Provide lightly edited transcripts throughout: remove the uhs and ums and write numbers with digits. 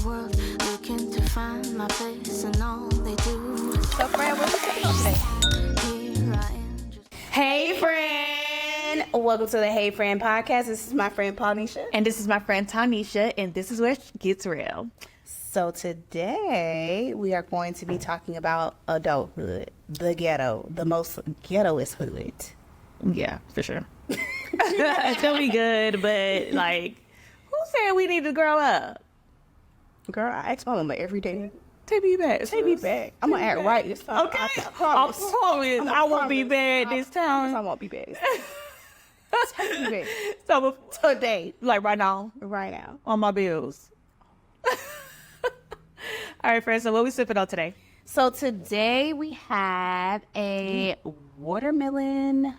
the world, looking to find my place, and all they do is... So, Frienn, what are you saying today? Here I am, just... Hey, Frienn! Welcome to the Hey Frienn podcast. This is my friend Paulnisha. And this is my friend Ty'Nesha, and this is where it gets real. So today we are going to be talking about adulthood, the ghetto, the most ghettoest hood. Yeah, for sure. It's gonna be good, but like, who said we need to grow up? Girl, I ask my mama every day. Take me back. Take me back. I'm gonna act right this time. Okay. I promise. I won't be bad this time. I won't be bad. Take me back. So Today, like right now, on my bills. All right, friends. So what we sipping on today? So today we have a watermelon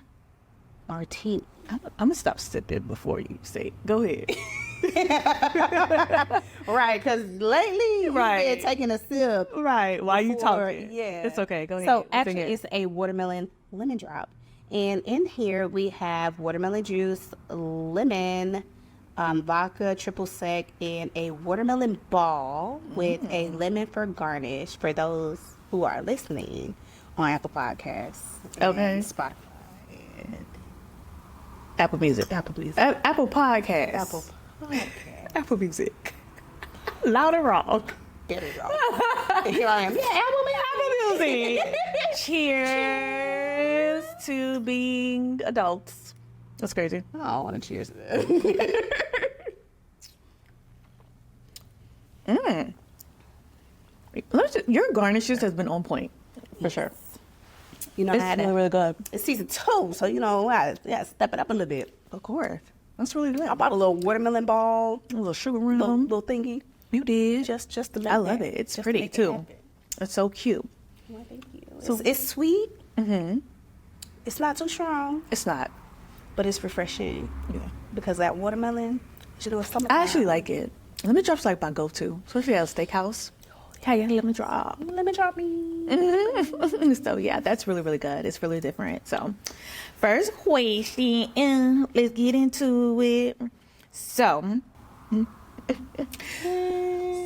martini. I'm gonna stop sipping before you say it. Go ahead. Right, because lately you've been taking a sip. Right. Why you talking? Yeah. It's okay. Go ahead. So actually it's a watermelon lemon drop. And in here we have watermelon juice, lemon, vodka, triple sec, and a watermelon ball with a lemon for garnish for those who are listening on Apple Podcasts. Okay. And Spotify. And Apple Music. Apple Music. Apple Podcasts. Apple Podcast. Apple Music. Loud and wrong. Get it wrong. Here I am. Yeah, Apple Music. Cheers to being adults. That's crazy. I don't want to cheers to that. Your garnishes has been on point, for sure. You know, It's really good. It's season 2, so you know, I gotta step it up a little bit. Of course. That's really good. I bought a little watermelon ball, A little sugar rum. little thingy. You did. Just to make I love that- it. It's just to pretty, make it too. happen. It's so cute. Well, thank you. So- It's sweet. Mm-hmm. It's not too strong, It's not. but it's refreshing Yeah. because that watermelon, you know, summertime. I actually like it. Lemon drop's like my go-to, especially at a steakhouse. Hey, lemon drop. Let me drop me. Mm-hmm. So yeah, that's really, really good. It's really different. So first question, let's get into it.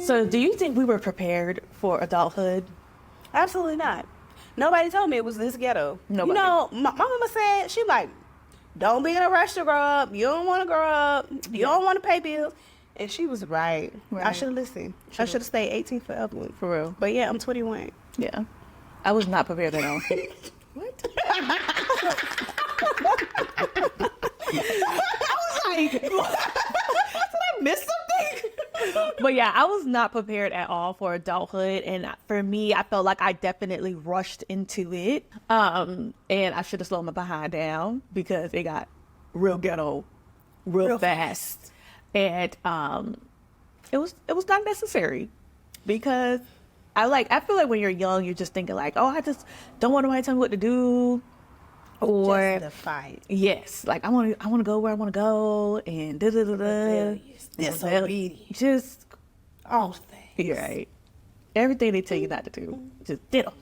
So do you think we were prepared for adulthood? Absolutely not. Nobody told me it was this ghetto. Nobody. You know, my mama said, she like, don't be in a rush to grow up. You don't want to grow up. You don't want to pay bills. And she was right. I should have listened. I should have stayed 18 forever. For real. But yeah, I'm 21. Yeah. I was not prepared at all. What? I was like, did I miss something? But yeah, I was not prepared at all for adulthood. And for me, I felt like I definitely rushed into it. And I should have slowed my behind down because it got real ghetto real fast. And it was not necessary because I feel like when you're young, you're just thinking like, oh, I just don't want nobody to tell me what to do. Or just the fight. Yes, like I want to go where I want to go and da da da da. Disobedience. Just All things. you're right. Everything they tell you not to do, just ditto.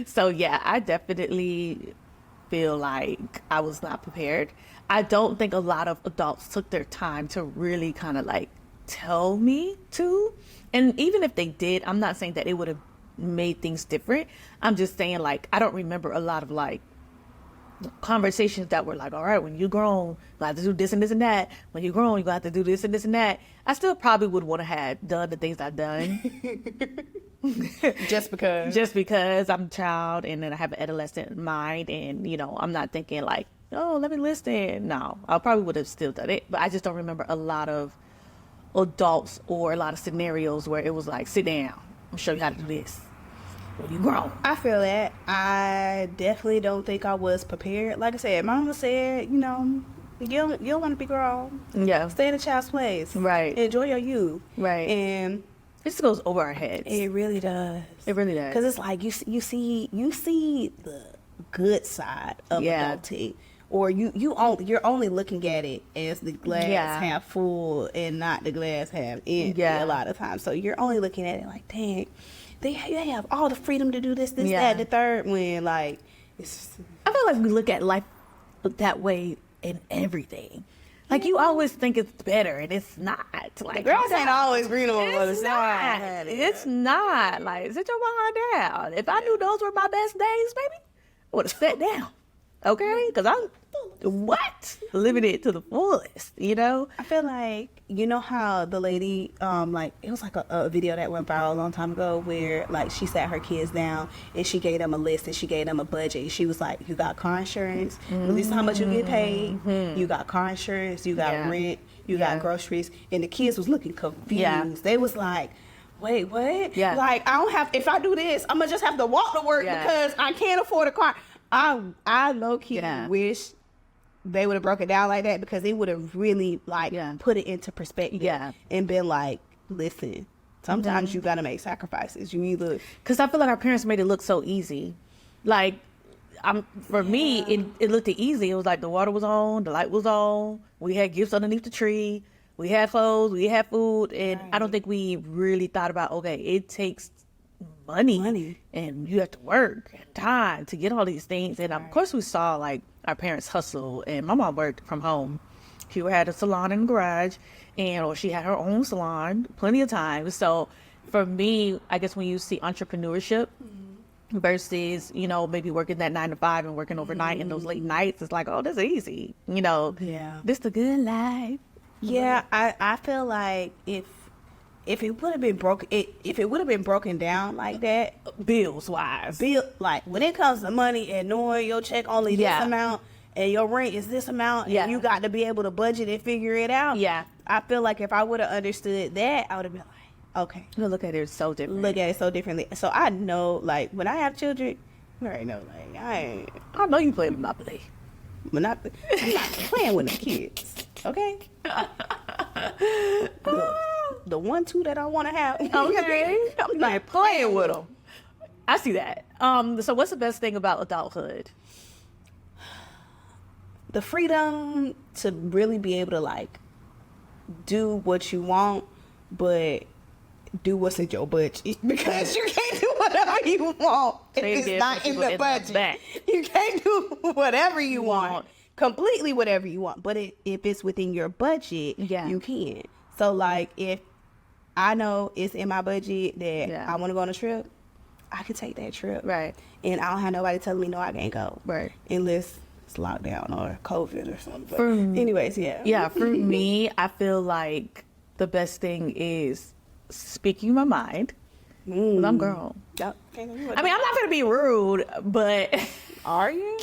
So yeah, I definitely feel like I was not prepared. I don't think a lot of adults took their time to really kind of like tell me to. And even if they did, I'm not saying that it would have made things different. I'm just saying like I don't remember a lot of like conversations that were like, all right, when you grown, you have to do this and this and that. When you grown, you have to do this and this and that. I still probably would want to have done the things I've done. Just because I'm a child and then I have an adolescent mind and, you know, I'm not thinking like, oh, let me listen. No, I probably would have still done it. But I just don't remember a lot of adults or a lot of scenarios where it was like, sit down, I'll show you how to do this when you grown. I feel that. I definitely don't think I was prepared. Like I said, mama said, you know, you don't want to be grown. Yeah. Stay in a child's place. Right. Enjoy your youth. Right. And it just goes over our heads. it really does. It really does. Because it's like you see the good side of adulting. Or you're only looking at it as the glass half full and not the glass half empty a lot of times. So you're only looking at it like, dang, they have all the freedom to do this, that, the third. When like, it's I feel like we look at life that way in everything. Like, you always think it's better, and it's not. Like, the grass ain't always green on the other it's side. not. It's not. Like, sit your behind down. If I knew those were my best days, baby, I would have sat down. Okay? Because I'm, living it to the fullest, you know? I feel like, you know how the lady, like, it was like a video that went viral a long time ago where, like, she sat her kids down and she gave them a list and she gave them a budget. She was like, you got car insurance, this is how much you get paid, you got car insurance, you got rent, you got groceries. And the kids was looking confused. Yeah. They was like, wait, what? Yeah. Like, I don't have, if I do this, I'm going to just have to walk to work because I can't afford a car. I low-key wish they would have broke it down like that, because they would have really put it into perspective and been like, listen, sometimes you got to make sacrifices. You either, because I feel like our parents made it look so easy. Like, for me, it looked easy. It was like the water was on, the light was on, we had gifts underneath the tree, we had clothes, we had food, and I don't think we really thought about, okay, it takes money and you have to work and time to get all these things. And of course we saw like our parents hustle, and my mom worked from home. She had a salon in the garage, or she had her own salon plenty of times. So for me, I guess when you see entrepreneurship versus, you know, maybe working that 9 to 5 and working overnight in those late nights, it's like, oh, this is easy, you know. This the good life. I feel like if it would have been broken down like that, bills wise, like when it comes to money and knowing your check only this amount and your rent is this amount, and you got to be able to budget and figure it out. I feel like if I would have understood that, I would have been like, okay, you look at it so different. Look at it so differently. So I know, like, when I have children, you already know, like, I know you play Monopoly. I'm not playing with the kids, okay? The 1, 2 that I want to have. Okay. I'm not playing with them. I see that. So what's the best thing about adulthood? The freedom to really be able to, like, do what you want, but do what's in your budget, because you can't do whatever you want if it's not in the budget. You can't do whatever you want, completely whatever you want, but if it's within your budget, you can. So, like, if I know it's in my budget that I want to go on a trip, I can take that trip. Right. And I don't have nobody telling me, no, I can't go. Right. Unless it's lockdown or COVID or something. But anyways, Yeah, for me, I feel like the best thing is speaking my mind. I'm grown. I mean, I'm not going to be rude, but... Are you?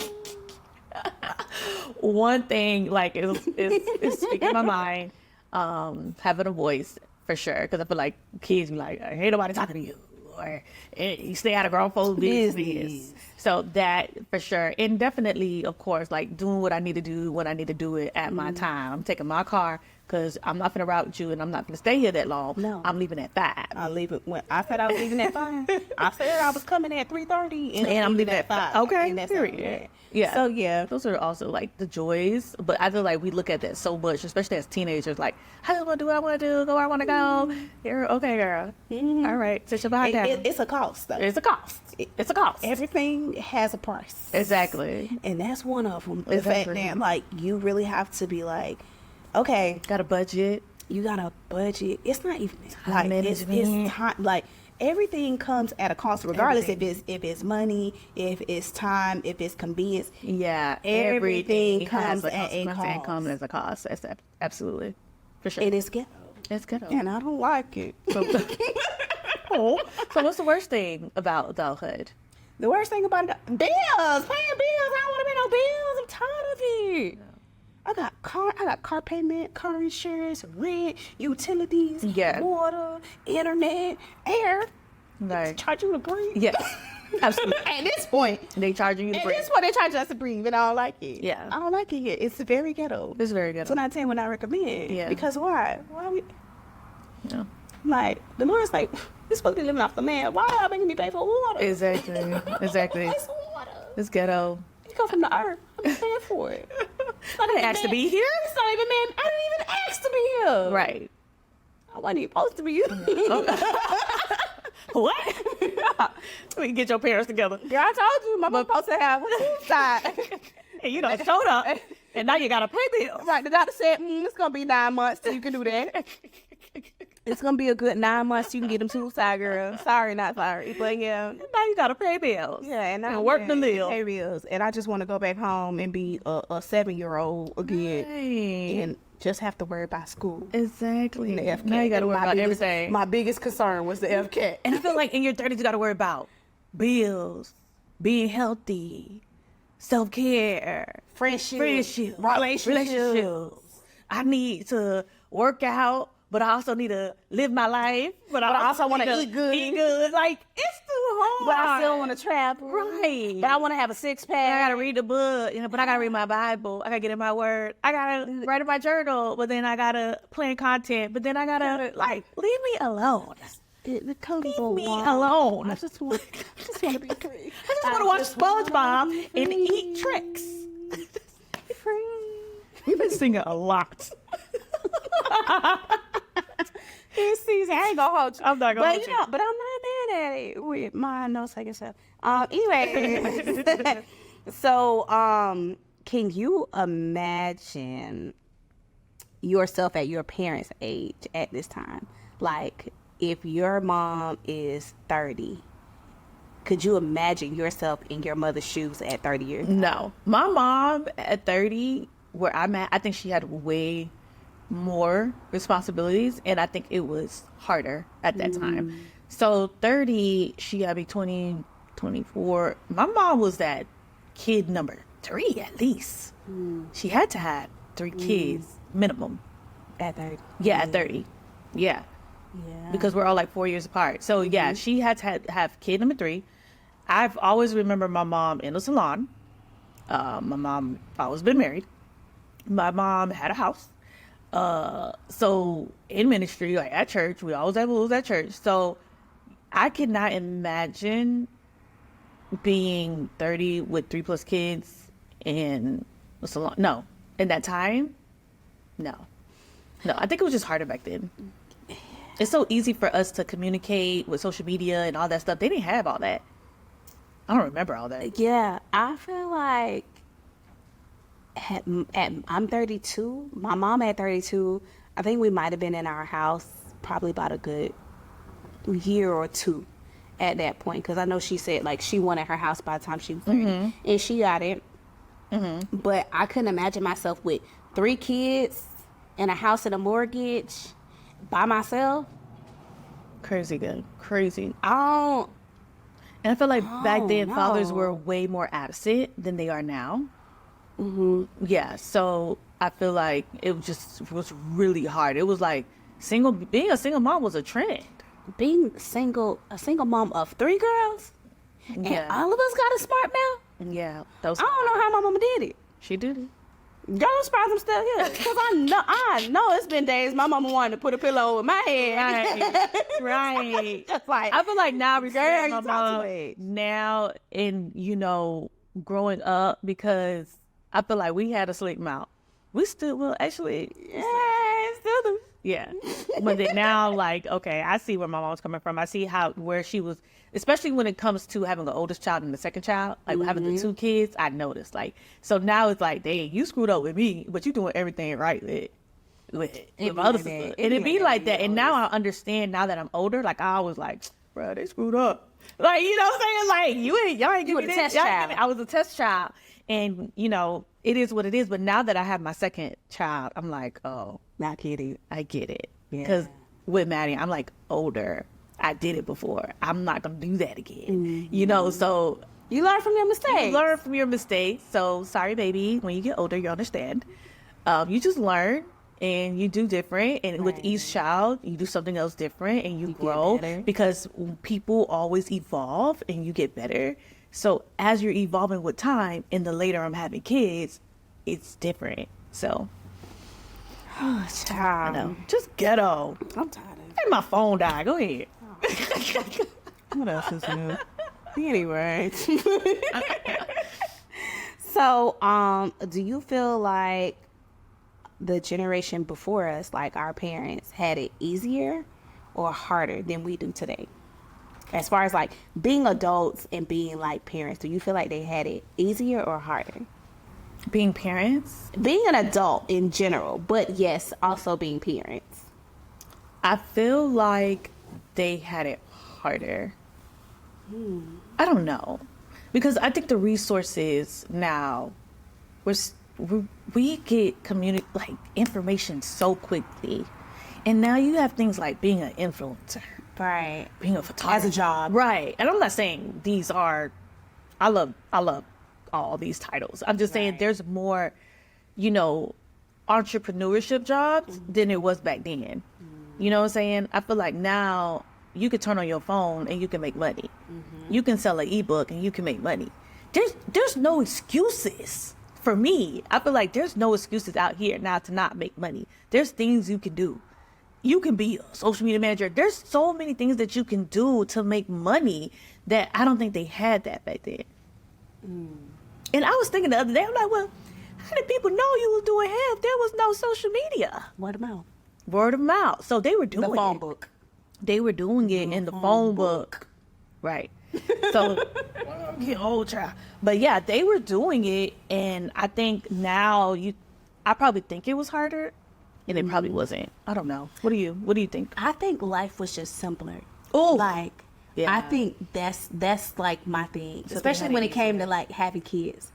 One thing, like, is speaking my mind. Having a voice, for sure, because I feel like kids be like, ain't nobody talking to you, or you stay out of grown folks' business. So that, for sure. And definitely, of course, like, doing what I need to do when I need to do it at my time. I'm taking my car, because I'm not going to route you, and I'm not going to stay here that long. No. I'm leaving at 5. I leave it when I said I was leaving at 5. I said I was coming at 3:30, and I'm leaving at 5. Okay, and that's period. So those are also like the joys, but I feel like we look at that so much, especially as teenagers. Like, I just want to do what I want to do, go where I want to go. You're okay, girl. All right, sit your behind down. It's a cost, though. It's a cost. It's a cost. Everything has a price. Exactly. And that's one of them. The fact that, like, you really have to be like, okay, got a budget. You got a budget. It's not even like it's time. Like, everything comes at a cost, regardless if it's money, if it's time, if it's convenience. Yeah, everything comes at a cost. And comes as a cost. That's absolutely, for sure. It is ghetto. It's ghetto, and I don't like it. So what's the worst thing about adulthood? The worst thing about it, bills, paying bills. I don't want to pay no bills. I'm tired of it. No. I got car payment, car insurance, rent, utilities, water, internet, air. Right. Charge you to breathe. Yeah. Absolutely. At this point, they charging you to breathe. At this point, they charge us to breathe, and I don't like it. Yeah. I don't like it yet. It's very ghetto. It's very ghetto. So not 10 when I recommend. Yeah. Because why? Why we? Yeah. Like, the Lord's like, you're supposed to be living off the man. Why are y'all making me pay for water? Exactly. It's water. It's ghetto. It come from the earth. I'm paying for it. I didn't ask to be here. It's not even, man. I didn't even ask to be here. Right. I wasn't even supposed to be here. What? Let me get your parents together. Girl, I told you, my mom supposed to have a side. And you know, showed up. And now you gotta pay bills. Right, the doctor said, it's gonna be 9 months till you can do that. It's gonna be a good 9 months. You can get them suicide, girl. Sorry, not sorry, but yeah. And now you gotta pay bills. Yeah, and work to live. Pay bills, and I just want to go back home and be a 7-year-old again, Right. and just have to worry about school. Exactly. The FCAT. Now you gotta worry about biggest, everything. My biggest concern was the FCAT. And I feel like in your 30s, you gotta worry about bills, being healthy, self-care, Friendship, relationships. I need to work out, but I also need to live my life. But I also want to eat good. Like, it's too hard. But I still want to travel. Right. But I want to have a 6-pack. I gotta read the book, but I gotta read my Bible. I gotta get in my word. I gotta write in my journal, but then I gotta plan content. But then I gotta leave me alone. Leave me alone. I just want to be free. I just want to watch SpongeBob and eat tricks. We've been singing a lot. This season, I ain't gonna hold you. I'm not gonna hold you. But I'm not mad at it. With my notes taking stuff. Anyway, so can you imagine yourself at your parents' age at this time? Like, if your mom is 30, could you imagine yourself in your mother's shoes at 30 years? No. My mom at 30, where I'm at, I think she had way more responsibilities, and I think it was harder at that time. So 30, she got to be 20, 24. My mom was that kid number 3 at least. She had to have 3 kids minimum. At 30? Yeah, at 30. Yeah. Yeah. Because we're all like 4 years apart. So yeah, she had to have kid number 3. I've always remembered my mom in a salon. My mom always been married. My mom had a house. So in ministry, like at church, we always have rules at church. So I could not imagine being 30 with 3+ kids in a salon. No, in that time, no. I think it was just harder back then. It's so easy for us to communicate with social media and all that stuff. They didn't have all that. I don't remember all that. Yeah, I feel like I'm 32. My mom at 32. I think we might have been in our house probably about a good year or 2 at that point. Because I know she said like she wanted her house by the time she was 30. And she got it. But I couldn't imagine myself with 3 kids and a house and a mortgage by myself. Crazy good. Crazy. I And I feel like back then, no. fathers were way more absent than they are now. Yeah, so I feel like it was really hard. It was like being a single mom was a trend. Being a single mom of 3 girls, and all of us got a smart mouth. Yeah, I don't know how my mama did it. She did it. Girl, I'm surprised I'm still here. Because I know it's been days my mama wanted to put a pillow over my head. Right. Just like, I feel like now, girl, my mom, now in, growing up, because I feel like we had a slick mouth. We still, well, actually. Yeah, still do. Yeah. But then now, like, okay, I see where my mom was coming from. I see where she was, especially when it comes to having the oldest child and the second child, like having the 2 kids, I noticed. Like, so now it's like, dang, you screwed up with me, but you doing everything right with my other sister. And it be like that. And now I understand, now that I'm older, like, I was like, bro, they screwed up. Like, you know what I'm saying? Like, y'all ain't giving me this. I was a test child. And, it is what it is. But now that I have my second child, I'm like, oh. Not kidding. I get it. Because with Maddie, I'm like older. I did it before. I'm not going to do that again. So. You learn from your mistakes. You learn from your mistakes. So, sorry, baby. When you get older, you understand. You just learn and you do different. And with each child, you do something else different and you grow. Because people always evolve and you get better. So, as you're evolving with time, and the later I'm having kids, it's different. So. Oh, child. I know. Just ghetto. I'm tired of it. Hey, my phone died. Go ahead. What else is new? Anyway. So, do you feel like the generation before us, like our parents, had it easier or harder than we do today? As far as like being adults and being like parents, do you feel like they had it easier or harder? Being parents? Being an adult in general, but yes, also being parents. I feel like they had it harder. I don't know. Because I think the resources now, we get information so quickly. And now you have things like being an influencer. Right. Being a photographer. As a job. Right. And I'm not saying these are, I love all these titles. I'm just saying there's more, entrepreneurship jobs than it was back then. You know what I'm saying? I feel like now you can turn on your phone and you can make money. You can sell an ebook and you can make money. There's no excuses for me. I feel like there's no excuses out here now to not make money. There's things you can do. You can be a social media manager. There's so many things that you can do to make money that I don't think they had that back then. And I was thinking the other day, I'm like, well, how did people know you was doing hair if there was no social media? Word of mouth. Word of mouth. So they were doing the phone book. They were doing it in the phone book. Right. So, I'm getting old, child. But yeah, they were doing it. And I think now I probably think it was harder. And it probably wasn't. I don't know. What do you think? I think life was just simpler. Oh. Like, yeah. I think that's like my thing. Especially when it came to like having kids.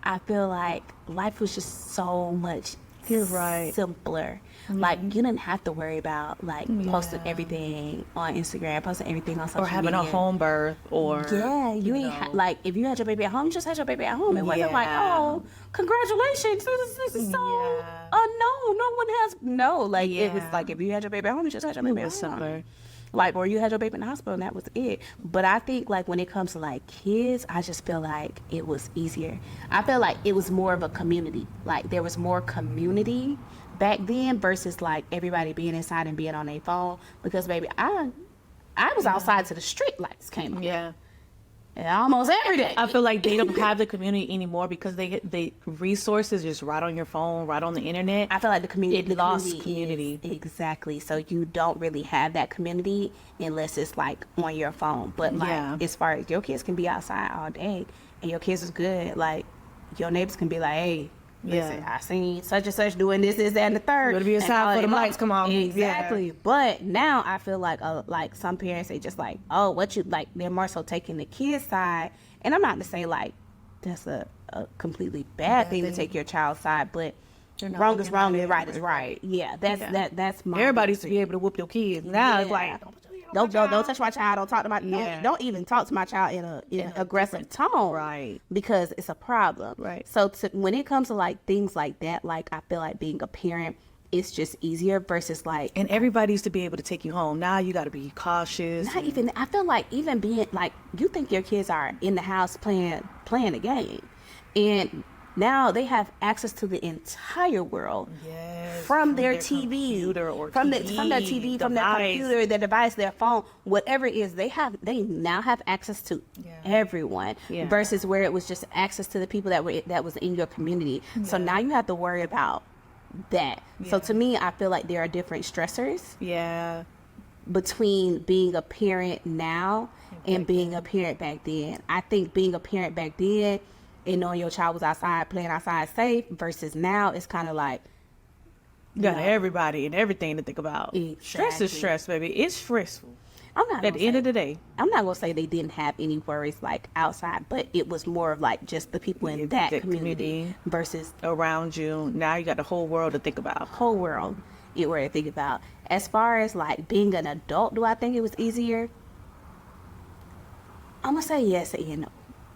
I feel like life was just so much simpler. Like you didn't have to worry about like posting everything on Instagram, posting everything on social media. Or having a home birth or you ain't like if you had your baby at home, you just had your baby at home. It wasn't like, oh, congratulations, this is so unknown. No one has it was like if you had your baby at home, you just had your baby at home. Simpler. Like, or you had your baby in the hospital and that was it. But I think like when it comes to like kids, I just feel like it was easier. I feel like it was more of a community. Like there was more community back then versus like everybody being inside and being on their phone. Because baby, I was outside till the street lights came on. Yeah. Almost every day. I feel like they don't have the community anymore because they resources just right on your phone, right on the internet. I feel like the community lost community. Exactly. So you don't really have that community unless it's like on your phone. But like as far as your kids can be outside all day and your kids is good, like your neighbors can be like, hey, listen, I seen such and such doing this, that, and the third. You better be aside for the lights come on. Exactly. But now I feel like some parents, they just like, oh, what you like, they're more so taking the kid's side. And I'm not to say like that's a completely bad thing to take your child's side, but wrong is wrong and right is right. Yeah, that's my everybody used to be able to whoop your kids. Now it's like don't touch my child. Don't talk to my don't even talk to my child in an aggressive tone. Right. Because it's a problem. Right. So when it comes to like things like that, like I feel like being a parent, it's just easier versus like. And everybody used to be able to take you home. Now you got to be cautious. I feel like even being like you think your kids are in the house playing a game, and now they have access to the entire world from their TV, from their TV, from their computer, their device, their phone, whatever it is. They now have access to everyone versus where it was just access to the people that was in your community. So now you have to worry about that. So to me, I feel like there are different stressors. Between being a parent now and being a parent back then. I think being a parent back then and knowing your child was outside, playing outside safe, versus now it's kind of like you got everybody and everything to think about. Exactly. Stress is stress, baby. It's stressful. I'm not at the end of the day. I'm not gonna say they didn't have any worries like outside, but it was more of like just the people in that community versus around you. Now you got the whole world to think about. Whole world you were to think about. As far as like being an adult, do I think it was easier? I'm gonna say yes and no.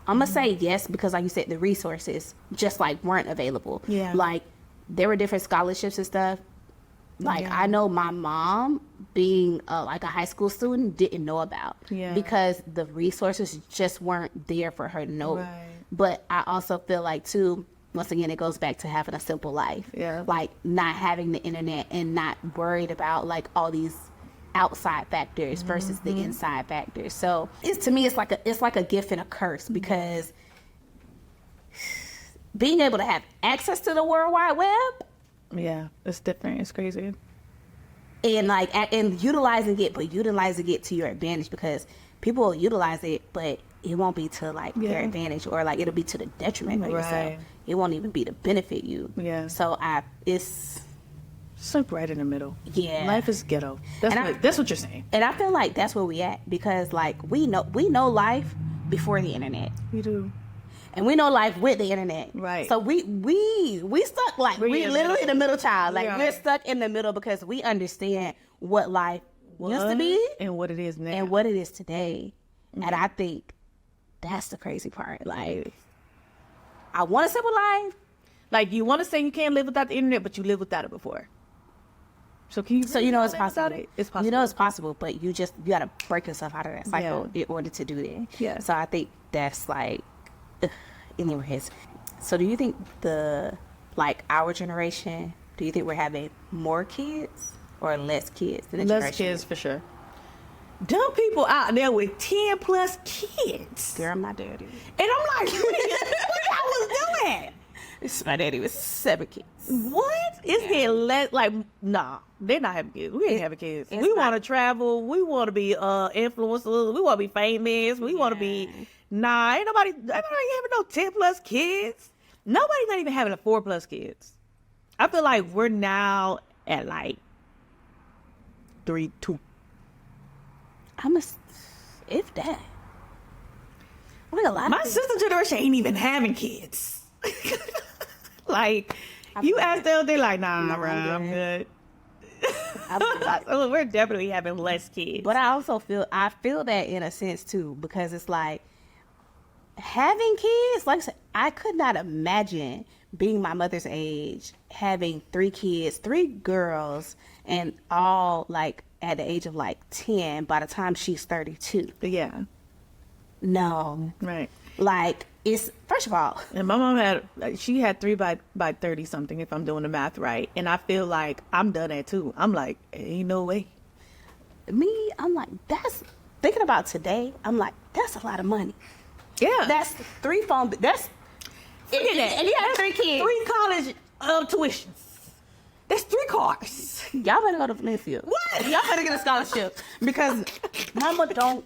I'm going to say yes because, like you said, the resources just, like, weren't available. Yeah. Like, there were different scholarships and stuff. Like, I know my mom, being, like, a high school student, didn't know about. Because the resources just weren't there for her to know. Right. But I also feel like, too, once again, it goes back to having a simple life. Like, not having the internet and not worried about, like, all these outside factors versus the inside factors. So to me it's like a gift and a curse because being able to have access to the World Wide Web, it's different. It's crazy. And like and utilizing it to your advantage because people will utilize it, but it won't be to like their advantage, or like it'll be to the detriment of yourself. It won't even be to benefit you. So it's right in the middle. Life is ghetto. That's what you're saying. And I feel like that's where we at, because like we know life before the internet. We do. And we know life with the internet. Right. So we stuck, like we literally the middle child. Like we're stuck in the middle because we understand what life used to be and what it is now and what it is today. And I think that's the crazy part. Like, I want a simple life. Like, you want to say you can't live without the internet, but you lived without it before. So can you? So you know it's possible. It's possible. You know it's possible, but you gotta break yourself out of that cycle in order to do that. Yeah. So I think that's like, anyways. So do you think our generation? Do you think we're having more kids or less kids than the less generation? kids for sure. Dumb people out there with 10 plus kids. Girl, my daddy. And I'm like, what y'all was doing? My daddy was 7 kids. What? It's getting less, like, nah, they're not having kids. We ain't having kids. We want to travel. We want to be influencers. We want to be famous. We want to be, ain't nobody having no 10 plus kids. Nobody's not even having a 4 plus kids. I feel like we're now at like 3, 2. If that. I think a lot My sister generation ain't even having kids. Like, you ask them, they're like, nah, bro, I'm good. So we're definitely having less kids. But I also feel that in a sense too, because it's like having kids, like I said, I could not imagine being my mother's age, having 3 kids, 3 girls, and all like at the age of like 10 by the time she's 32. Yeah. No. Right. Like, it's, first of all, and my mom had 3 by 30 something, if I'm doing the math right, and I feel like I'm done at 2. I'm like, ain't no way. I'm like, that's, thinking about today, I'm like, that's a lot of money. Yeah. That's 3 phone, that's, and you have 3 kids. 3 college tuitions. That's 3 cars. Y'all better go to Flintfield. What? Y'all better get a scholarship, because mama don't.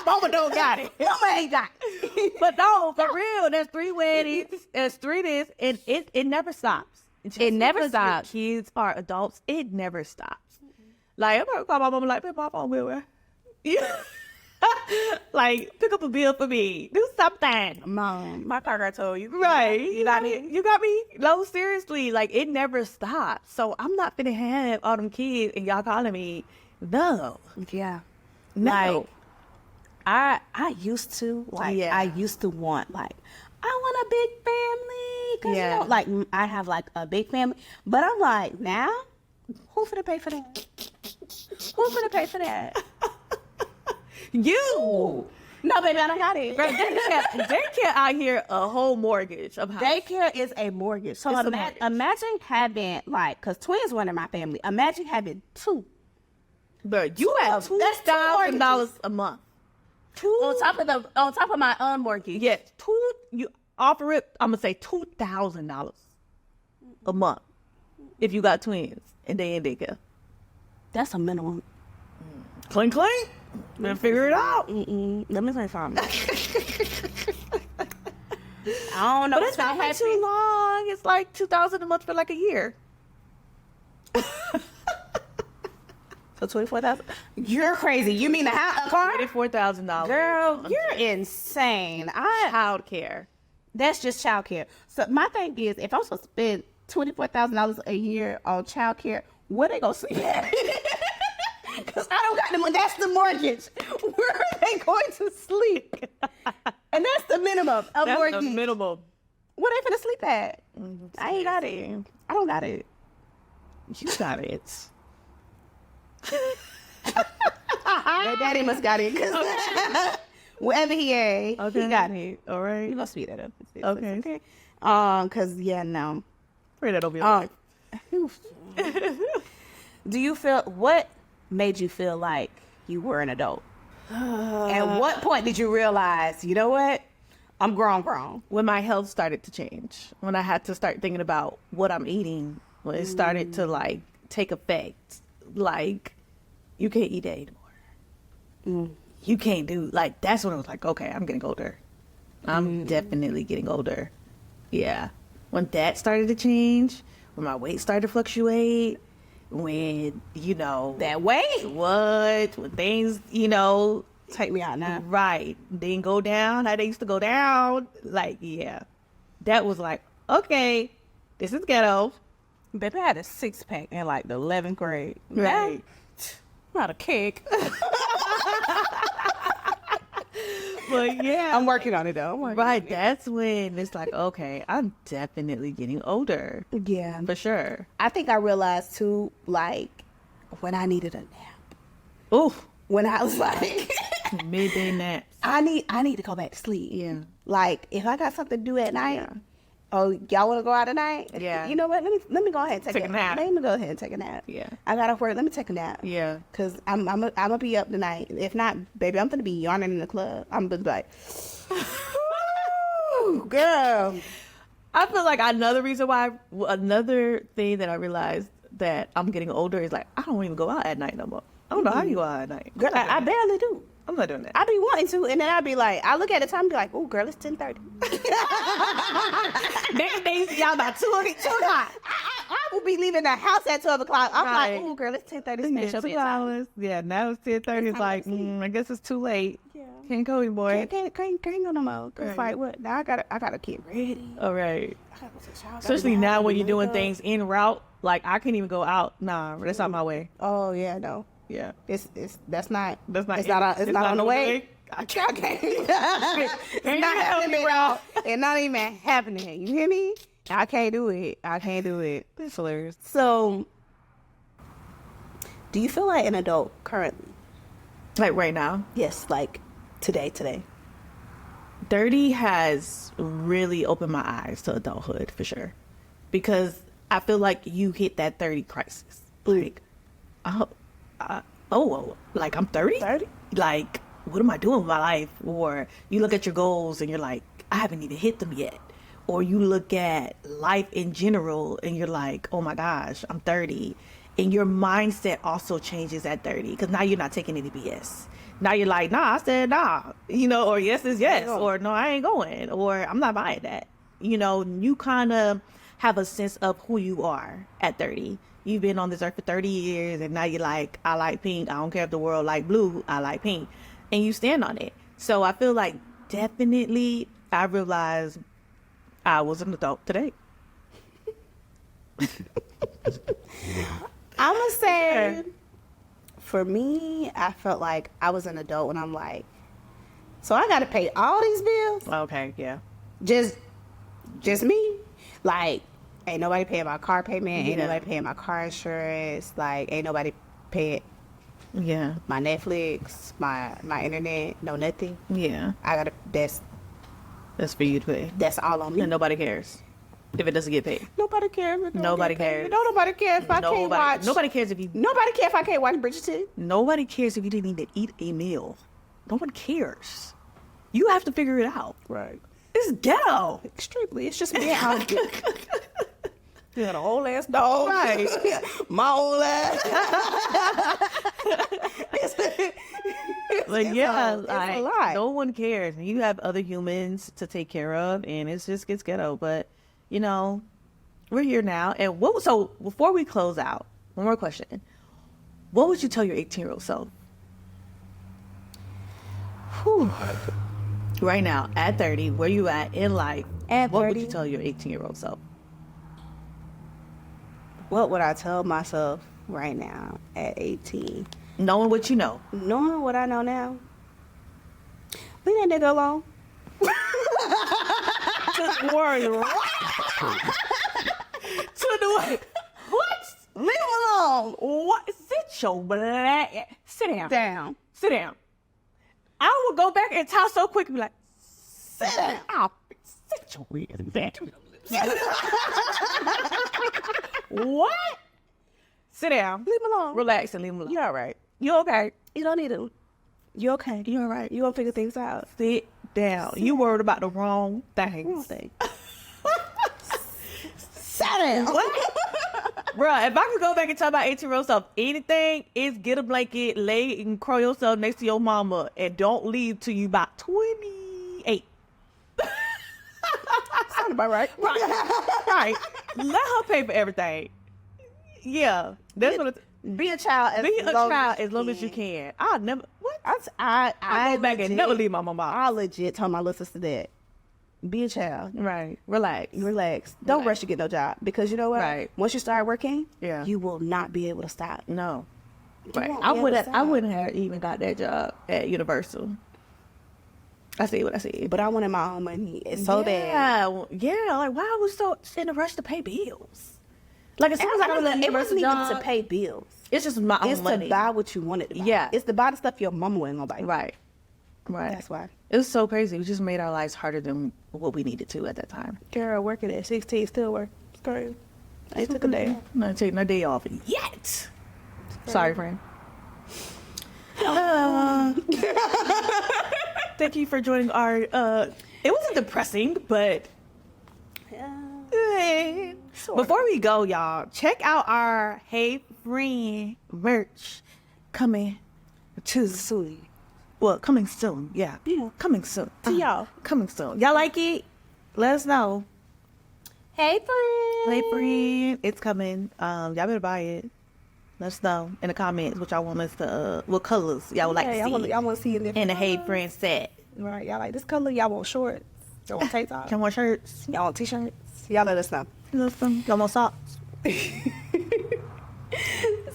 Mama don't got it. Mama ain't got it. But no, for real, there's 3 weddings, there's 3 this, and it never stops. It never stops. Kids are adults. It never stops. Like, I'm gonna call my mama like, pick my phone bill, man. Yeah. Like, pick up a bill for me. Do something. Mom, my car got told you. Right. You got me? You got me? No, seriously. Like, it never stops. So I'm not finna have all them kids and y'all calling me. No. Yeah. No. Like, I used to, like, I used to want, like, I want a big family. Cause, you know, like, I have, like, a big family. But I'm like, now, who finna pay for that? Who finna pay for that? You. No, baby, I don't got it. Girl, daycare out here a whole mortgage of house. Daycare is a mortgage. So imagine having, like, because twins weren't in my family. Imagine having 2. But you have $2,000 a month. On top of my mortgage. Yes, you offer it. I'm gonna say $2,000 a month if you got twins and they in daycare. That's a minimum. Clean. Then figure it out. Let me say something. I don't know. But it's not for too long. It's like $2,000 a month for like a year. So $24,000. You're crazy. You mean a car? $24,000. Girl, you're insane. Child care. That's just child care. So my thing is, if I'm supposed to spend $24,000 a year on child care, where they gonna sleep at? Because I don't got the money. That's the mortgage. Where are they going to sleep? And that's the minimum of mortgage. That's the minimum. Where they finna sleep at? I ain't got it. I don't got it. You got it. Your daddy must got it. Cause wherever he at, he got it. All right. You gonna speed that up. Okay. Cause no. Pray that over your life. Do you feel, what made you feel like you were an adult? At what point did you realize, you know what? I'm grown. When my health started to change. When I had to start thinking about what I'm eating. When it started to like take effect. Like, you can't eat that anymore. you can't do, like, that's when I was like, okay, I'm getting older. I'm definitely getting older. Yeah. When that started to change, when my weight started to fluctuate, when, you know. That weight? What? When things, you know. Take me out now. Right. Didn't go down how they used to go down. Like, yeah. That was like, okay, this is ghetto. Baby, I had a 6-pack in like the 11th grade. Right. Not a cake. But yeah. I'm working on it though. Right. That's when it's like, okay, I'm definitely getting older. Yeah. For sure. I think I realized too, like, when I needed a nap. Oof. When I was like midday naps. I need to go back to sleep. Yeah. Like, if I got something to do at night, Yeah. oh, y'all want to go out tonight? Yeah. You know what? Let me go ahead and take a nap. Let me go ahead and take a nap. Yeah. I got off work. Let me take a nap. Yeah. Cause I'm gonna be up tonight. If not, baby, I'm gonna be yarning in the club. I'm gonna be like, "Ooh, girl." I feel like another thing that I realized that I'm getting older is like, I don't even go out at night no more. I don't know how you go out at night. Girl, I barely do. I'm not doing that. I be wanting to, and then I be like, I look at the time and be like, oh, girl, it's 10:30. Next day, y'all about 2 o'clock. I will be leaving the house at 12 o'clock. I'm Right. like, oh, girl, it's 10:30. Yeah, It's 2 hours. Yeah, now it's 10:30. It's like, I guess it's too late. Yeah. Can't go anymore. Can't go no more. Go Right. fight what? Now I gotta get ready. All right. I gotta go to the shower, Especially gotta now get when you're doing makeup. things en route. Like, I can't even go out. Nah, that's not my way. Oh yeah, no. Yeah. That's not That's not it's not on the way. I I can't. It's Can't not help happening, me. bro. It's not even happening. You hear me? I can't do it. That's hilarious. So, do you feel like an adult currently? Like right now, Yes, like today. 30 has really opened my eyes to adulthood for sure. Because I feel like you hit that 30 crisis. Like, like I'm 30? 30? Like, what am I doing with my life? Or you look at your goals and you're like, I haven't even hit them yet. Or you look at life in general and you're like, oh my gosh, I'm 30. And your mindset also changes at 30 because now you're not taking any BS. Now you're like, nah, I said nah, you know, or yes is yes, or no, I ain't going, or I'm not buying that. You know, you kind of have a sense of who you are at 30. You've been on this earth for 30 years and now you're like, I like pink. I don't care if the world like blue. I like pink. And you stand on it. So I feel like definitely I realized I was an adult today. I'm gonna say, for me, I felt like I was an adult when I'm like, so I gotta pay all these bills? Okay, yeah. Just me? Like, ain't nobody paying my car payment, ain't Yeah. nobody paying my car insurance, like, ain't nobody paying Yeah. my Netflix, my internet, no nothing. Yeah. I gotta, That's for you to pay. that's all on me. And nobody cares if it doesn't get paid. Nobody cares. If it don't Nobody get paid. cares. Don't nobody care if I can't watch. Nobody cares if you. Nobody care if I can't watch Bridgerton. Nobody cares if you didn't even eat a meal. No one cares. You have to figure it out. Right. It's ghetto. Extremely. It's just being honest. You got a whole ass dog. Right. My whole ass. Like, it's yeah, a lot. no one cares. And you have other humans to take care of, and it just gets ghetto. But, you know, we're here now. And so before we close out, one more question. What would you tell your 18-year-old self? Whew. Right now, at 30, where you at in life, At what would 30? you tell your 18-year-old self? What would I tell myself right now at 18? Knowing what you know. Knowing what I know now, leave that nigga alone. What? Leave him alone. What? Sit your black. Sit down. Down. Sit down. I would go back and talk so quick and be like, sit down. Sit your weird back. What? Sit down. Leave him alone. Relax and leave him alone. You all right? You okay? You don't need to. You okay? You all right? You gonna figure things out? Sit down. You worried about the wrong things. Wrong thing. Sit down. What? Bruh, if I could go back and tell my 18-year-old self anything, is get a blanket, lay and curl yourself next to your mama, and don't leave till you about 28. Sound about right. Right. Let her pay for everything. Yeah. That's what it's... Be a child as long as you can. I'll never... What? I go back and never leave my mama. I legit told my little sister that. Be a child. Right. Relax. Don't rush to get no job. Because you know what? Right. Once you start working, yeah, you will not be able to stop. No. Right. I wouldn't have even got that job at Universal. I see what I see. But I wanted my own money. It's so bad. Yeah. Like, why was so in a rush to pay bills? Like, as soon as I got a Universal job, even to pay bills. It's just my own money. It's to buy what you wanted to buy. Yeah. It's to buy the stuff your mama wasn't gonna buy. Right. That's why. It was so crazy. We just made our lives harder than what we needed to at that time. Girl, working at 16, still work. It's crazy. I took a day off. I'm not taking a day off yet. Sorry, friend. Thank you for joining our, it wasn't depressing, but before we go, y'all, check out our Hey Frienn merch coming soon. Well, coming soon. Yeah. Coming soon. To y'all. Coming soon. Y'all like it? Let us know. Hey, Frienn. Hey, Frienn. It's coming. Y'all better buy it. Let us know in the comments what y'all want us to, what colors y'all would like to see. Y'all want to see in the Hey Frienn set. Right. Y'all like this color? Y'all want shorts? Y'all want tank tops? Y'all want shirts? Y'all want t-shirts? Y'all let us know. Y'all want socks?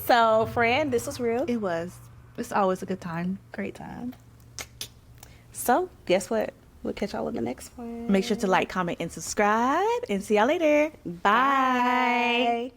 So, Frienn, this was real. It was. It's always a good time. Great time. So, guess what? We'll catch y'all in the next one. Make sure to like, comment, and subscribe. And see y'all later. Bye. Bye.